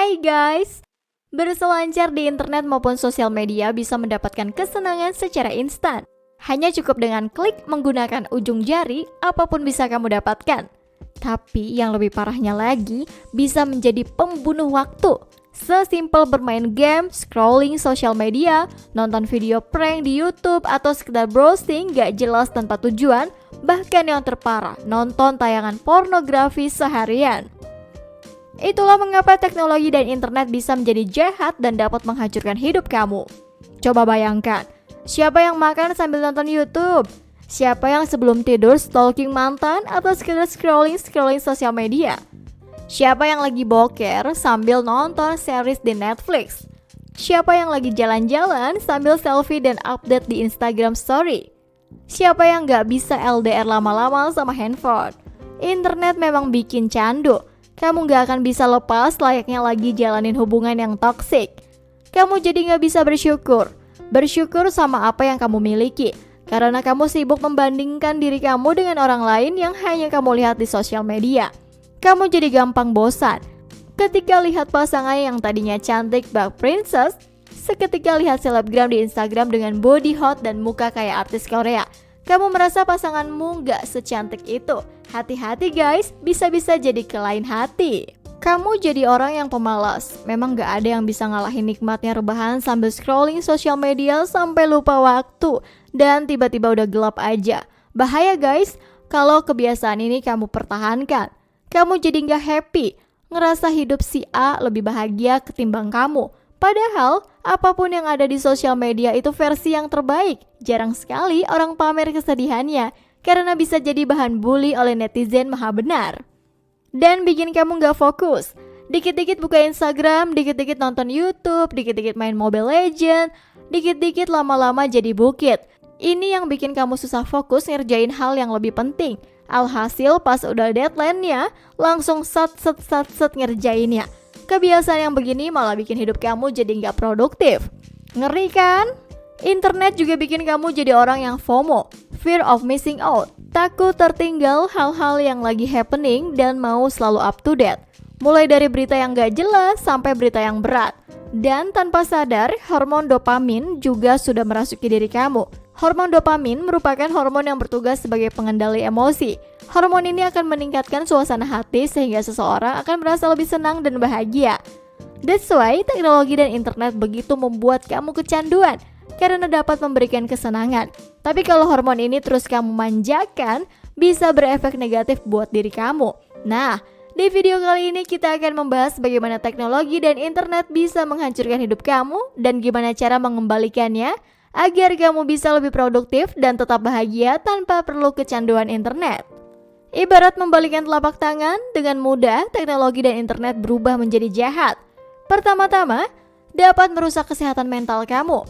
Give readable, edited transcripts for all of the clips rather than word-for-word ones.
Hai guys, berselancar di internet maupun sosial media bisa mendapatkan kesenangan secara instan. Hanya cukup dengan klik menggunakan ujung jari, apapun bisa kamu dapatkan. Tapi yang lebih parahnya lagi, bisa menjadi pembunuh waktu. Sesimpel bermain game, scrolling sosial media, nonton video prank di YouTube, atau sekedar browsing gak jelas tanpa tujuan. Bahkan yang terparah, nonton tayangan pornografi seharian. Itulah mengapa teknologi dan internet bisa menjadi jahat dan dapat menghancurkan hidup kamu. Coba bayangkan, siapa yang makan sambil nonton YouTube? Siapa yang sebelum tidur stalking mantan atau sekedar scrolling sosial media? Siapa yang lagi boker sambil nonton series di Netflix? Siapa yang lagi jalan-jalan sambil selfie dan update di Instagram Story? Siapa yang gak bisa LDR lama-lama sama handphone? Internet memang bikin candu. Kamu gak akan bisa lepas layaknya lagi jalanin hubungan yang toksik. Kamu jadi gak bisa bersyukur. Bersyukur sama apa yang kamu miliki. Karena kamu sibuk membandingkan diri kamu dengan orang lain yang hanya kamu lihat di sosial media. Kamu jadi gampang bosan. Ketika lihat pasangan yang tadinya cantik bak princess, seketika lihat selebgram di Instagram dengan body hot dan muka kayak artis Korea. Kamu merasa pasanganmu gak secantik itu. Hati-hati guys, bisa-bisa jadi ke lain hati. Kamu jadi orang yang pemalas. Memang gak ada yang bisa ngalahin nikmatnya rebahan sambil scrolling sosial media sampai lupa waktu. Dan tiba-tiba udah gelap aja. Bahaya guys, kalau kebiasaan ini kamu pertahankan. Kamu jadi gak happy, ngerasa hidup si A lebih bahagia ketimbang kamu. Padahal, apapun yang ada di sosial media itu versi yang terbaik. Jarang sekali orang pamer kesedihannya, karena bisa jadi bahan bully oleh netizen maha benar. Dan bikin kamu gak fokus. Dikit-dikit buka Instagram, dikit-dikit nonton YouTube, dikit-dikit main Mobile Legends, dikit-dikit lama-lama jadi bukit. Ini yang bikin kamu susah fokus ngerjain hal yang lebih penting. Alhasil pas udah deadline-nya, langsung sat ngerjainnya. Kebiasaan yang begini malah bikin hidup kamu jadi gak produktif. Ngeri kan? Internet juga bikin kamu jadi orang yang FOMO, fear of missing out, takut tertinggal hal-hal yang lagi happening dan mau selalu up to date. Mulai dari berita yang gak jelas sampai berita yang berat. Dan tanpa sadar, hormon dopamin juga sudah merasuki diri kamu. Hormon dopamin merupakan hormon yang bertugas sebagai pengendali emosi. Hormon ini akan meningkatkan suasana hati sehingga seseorang akan merasa lebih senang dan bahagia. That's why teknologi dan internet begitu membuat kamu kecanduan, karena dapat memberikan kesenangan. Tapi kalau hormon ini terus kamu manjakan, bisa berefek negatif buat diri kamu. Nah, di video kali ini kita akan membahas bagaimana teknologi dan internet bisa menghancurkan hidup kamu dan gimana cara mengembalikannya agar kamu bisa lebih produktif dan tetap bahagia tanpa perlu kecanduan internet. Ibarat membalikan telapak tangan, dengan mudah teknologi dan internet berubah menjadi jahat. Pertama-tama, dapat merusak kesehatan mental kamu.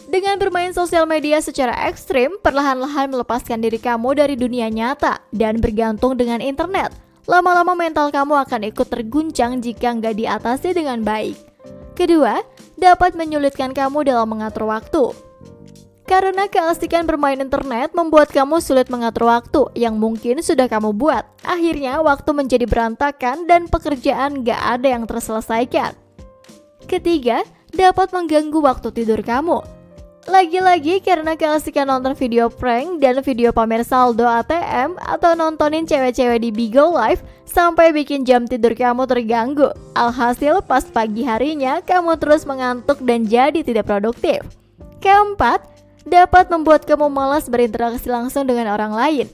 Dengan bermain sosial media secara ekstrim, perlahan-lahan melepaskan diri kamu dari dunia nyata dan bergantung dengan internet. Lama-lama mental kamu akan ikut terguncang jika nggak diatasi dengan baik. Kedua, dapat menyulitkan kamu dalam mengatur waktu. Karena keasikan bermain internet membuat kamu sulit mengatur waktu yang mungkin sudah kamu buat. Akhirnya waktu menjadi berantakan dan pekerjaan gak ada yang terselesaikan. Ketiga, dapat mengganggu waktu tidur kamu. Lagi-lagi karena keasikan nonton video prank dan video pamer saldo ATM atau nontonin cewek-cewek di Bigo Live sampai bikin jam tidur kamu terganggu. Alhasil pas pagi harinya kamu terus mengantuk dan jadi tidak produktif. Keempat, dapat membuat kamu malas berinteraksi langsung dengan orang lain.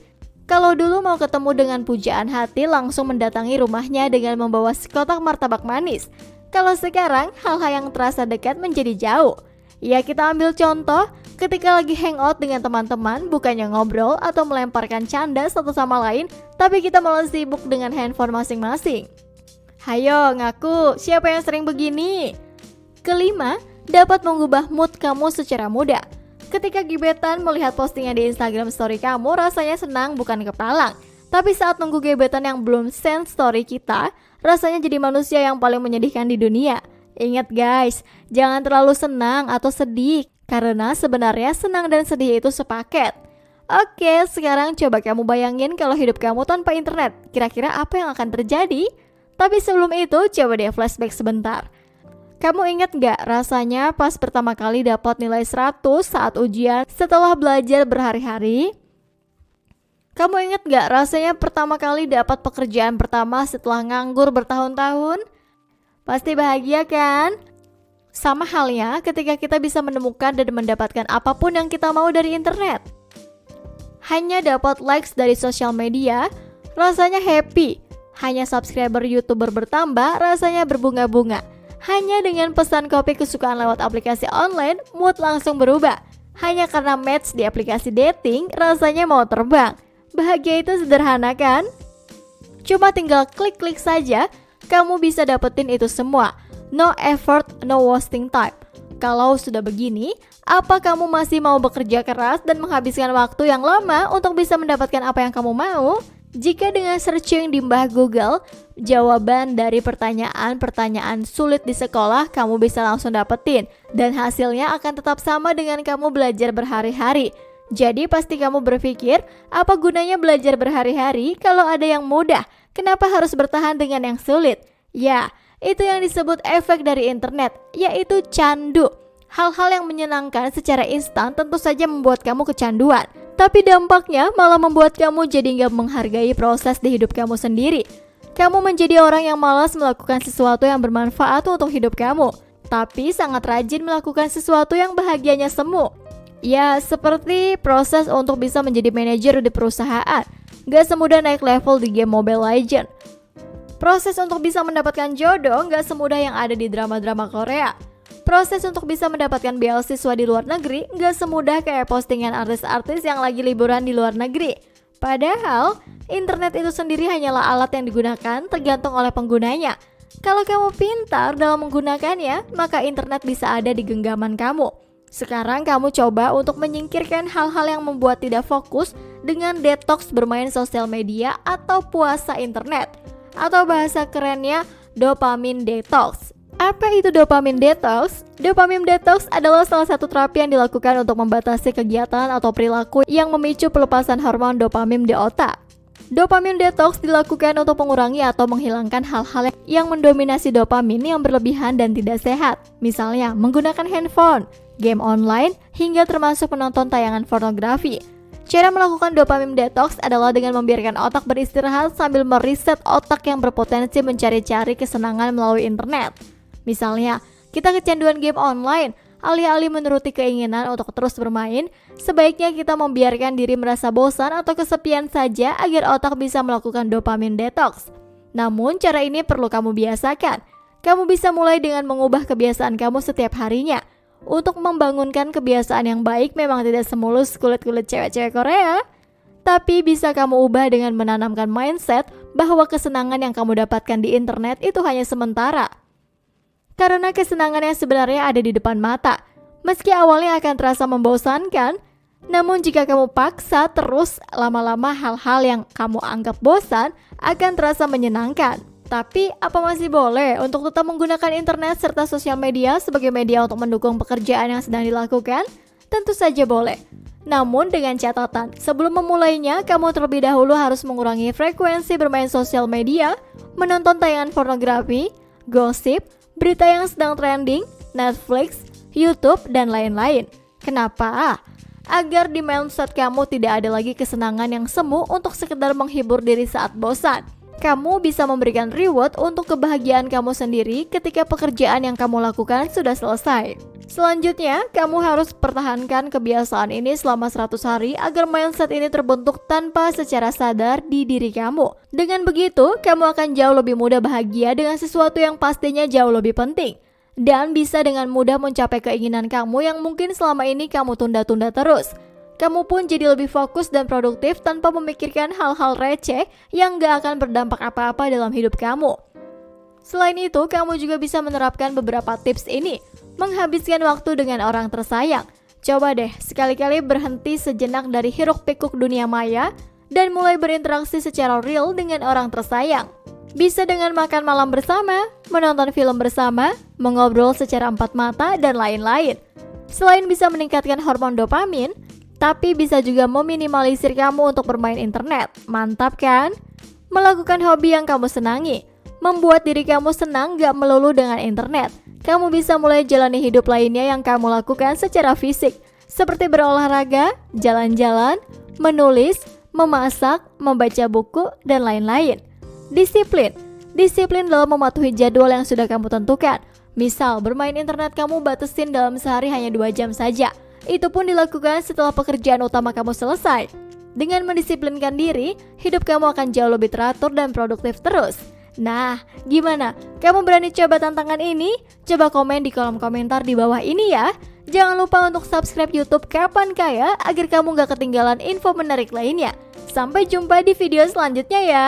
Kalau dulu mau ketemu dengan pujaan hati langsung mendatangi rumahnya dengan membawa sekotak martabak manis. Kalau sekarang hal-hal yang terasa dekat menjadi jauh. Ya kita ambil contoh, ketika lagi hangout dengan teman-teman bukannya ngobrol atau melemparkan canda satu sama lain, tapi kita malah sibuk dengan handphone masing-masing. Hayo ngaku, siapa yang sering begini? Kelima, dapat mengubah mood kamu secara mudah. Ketika gebetan melihat postingan di Instagram story kamu, rasanya senang bukan kepalang. Tapi saat nunggu gebetan yang belum send story kita, rasanya jadi manusia yang paling menyedihkan di dunia. Ingat guys, jangan terlalu senang atau sedih, karena sebenarnya senang dan sedih itu sepaket. Oke, sekarang coba kamu bayangin kalau hidup kamu tanpa internet. Kira-kira apa yang akan terjadi? Tapi sebelum itu, coba deh flashback sebentar. Kamu ingat gak rasanya pas pertama kali dapat nilai 100 saat ujian setelah belajar berhari-hari? Kamu ingat gak rasanya pertama kali dapat pekerjaan pertama setelah nganggur bertahun-tahun? Pasti bahagia kan? Sama halnya ketika kita bisa menemukan dan mendapatkan apapun yang kita mau dari internet. Hanya dapat likes dari sosial media, rasanya happy. Hanya subscriber YouTuber bertambah, rasanya berbunga-bunga. Hanya dengan pesan kopi kesukaan lewat aplikasi online, mood langsung berubah. Hanya karena match di aplikasi dating, rasanya mau terbang. Bahagia itu sederhana kan? Cuma tinggal klik-klik saja, kamu bisa dapetin itu semua. No effort, no wasting time. Kalau sudah begini, apa kamu masih mau bekerja keras dan menghabiskan waktu yang lama untuk bisa mendapatkan apa yang kamu mau? Jika dengan searching di mbah Google, jawaban dari pertanyaan-pertanyaan sulit di sekolah kamu bisa langsung dapetin, dan hasilnya akan tetap sama dengan kamu belajar berhari-hari. Jadi pasti kamu berpikir, apa gunanya belajar berhari-hari kalau ada yang mudah? Kenapa harus bertahan dengan yang sulit? Ya, itu yang disebut efek dari internet, yaitu candu. Hal-hal yang menyenangkan secara instan tentu saja membuat kamu kecanduan. Tapi dampaknya malah membuat kamu jadi gak menghargai proses di hidup kamu sendiri. Kamu menjadi orang yang malas melakukan sesuatu yang bermanfaat untuk hidup kamu, tapi sangat rajin melakukan sesuatu yang bahagianya semu. Ya, seperti proses untuk bisa menjadi manajer di perusahaan. Gak semudah naik level di game Mobile Legends. Proses untuk bisa mendapatkan jodoh gak semudah yang ada di drama-drama Korea. Proses untuk bisa mendapatkan beasiswa di luar negeri gak semudah kayak postingan artis-artis yang lagi liburan di luar negeri. Padahal, internet itu sendiri hanyalah alat yang digunakan tergantung oleh penggunanya. Kalau kamu pintar dalam menggunakannya, maka internet bisa ada di genggaman kamu. Sekarang kamu coba untuk menyingkirkan hal-hal yang membuat tidak fokus dengan detox bermain sosial media atau puasa internet. Atau bahasa kerennya, dopamine detox. Apa itu dopamine detox? Dopamine detox adalah salah satu terapi yang dilakukan untuk membatasi kegiatan atau perilaku yang memicu pelepasan hormon dopamin di otak. Dopamine detox dilakukan untuk mengurangi atau menghilangkan hal-hal yang mendominasi dopamin yang berlebihan dan tidak sehat. Misalnya, menggunakan handphone, game online, hingga termasuk menonton tayangan pornografi. Cara melakukan dopamine detox adalah dengan membiarkan otak beristirahat sambil meriset otak yang berpotensi mencari-cari kesenangan melalui internet. Misalnya, kita kecanduan game online, alih-alih menuruti keinginan untuk terus bermain, sebaiknya kita membiarkan diri merasa bosan atau kesepian saja agar otak bisa melakukan dopamine detox. Namun, cara ini perlu kamu biasakan. Kamu bisa mulai dengan mengubah kebiasaan kamu setiap harinya. Untuk membangunkan kebiasaan yang baik memang tidak semulus kulit-kulit cewek-cewek Korea. Tapi bisa kamu ubah dengan menanamkan mindset bahwa kesenangan yang kamu dapatkan di internet itu hanya sementara. Karena kesenangan yang sebenarnya ada di depan mata. Meski awalnya akan terasa membosankan, namun jika kamu paksa terus, lama-lama hal-hal yang kamu anggap bosan akan terasa menyenangkan. Tapi apa masih boleh untuk tetap menggunakan internet serta sosial media sebagai media untuk mendukung pekerjaan yang sedang dilakukan? Tentu saja boleh. Namun dengan catatan, sebelum memulainya, kamu terlebih dahulu harus mengurangi frekuensi bermain sosial media, menonton tayangan pornografi, gosip, berita yang sedang trending, Netflix, YouTube, dan lain-lain. Kenapa? Agar di mindset kamu tidak ada lagi kesenangan yang semu untuk sekedar menghibur diri saat bosan. Kamu bisa memberikan reward untuk kebahagiaan kamu sendiri ketika pekerjaan yang kamu lakukan sudah selesai. Selanjutnya, kamu harus pertahankan kebiasaan ini selama 100 hari agar mindset ini terbentuk tanpa secara sadar di diri kamu. Dengan begitu, kamu akan jauh lebih mudah bahagia dengan sesuatu yang pastinya jauh lebih penting. Dan bisa dengan mudah mencapai keinginan kamu yang mungkin selama ini kamu tunda-tunda terus. Kamu pun jadi lebih fokus dan produktif tanpa memikirkan hal-hal receh yang gak akan berdampak apa-apa dalam hidup kamu. Selain itu, kamu juga bisa menerapkan beberapa tips ini. Menghabiskan waktu dengan orang tersayang. Coba deh, sekali-kali berhenti sejenak dari hiruk-pikuk dunia maya dan mulai berinteraksi secara real dengan orang tersayang. Bisa dengan makan malam bersama, menonton film bersama, mengobrol secara empat mata, dan lain-lain. Selain bisa meningkatkan hormon dopamin, tapi bisa juga meminimalisir kamu untuk bermain internet. Mantap kan? Melakukan hobi yang kamu senangi, Membuat diri kamu senang gak melulu dengan internet. Kamu bisa mulai jalani hidup lainnya yang kamu lakukan secara fisik, seperti berolahraga, jalan-jalan, menulis, memasak, membaca buku, dan lain-lain. Disiplin. Disiplin dalam mematuhi jadwal yang sudah kamu tentukan. Misal, bermain internet kamu batasin dalam sehari hanya 2 jam saja. Itu pun dilakukan setelah pekerjaan utama kamu selesai. Dengan mendisiplinkan diri, hidup kamu akan jauh lebih teratur dan produktif terus. Nah, gimana? Kamu berani coba tantangan ini? Coba komen di kolom komentar di bawah ini ya. Jangan lupa untuk subscribe YouTube Kapan Kaya agar kamu gak ketinggalan info menarik lainnya. Sampai jumpa di video selanjutnya ya.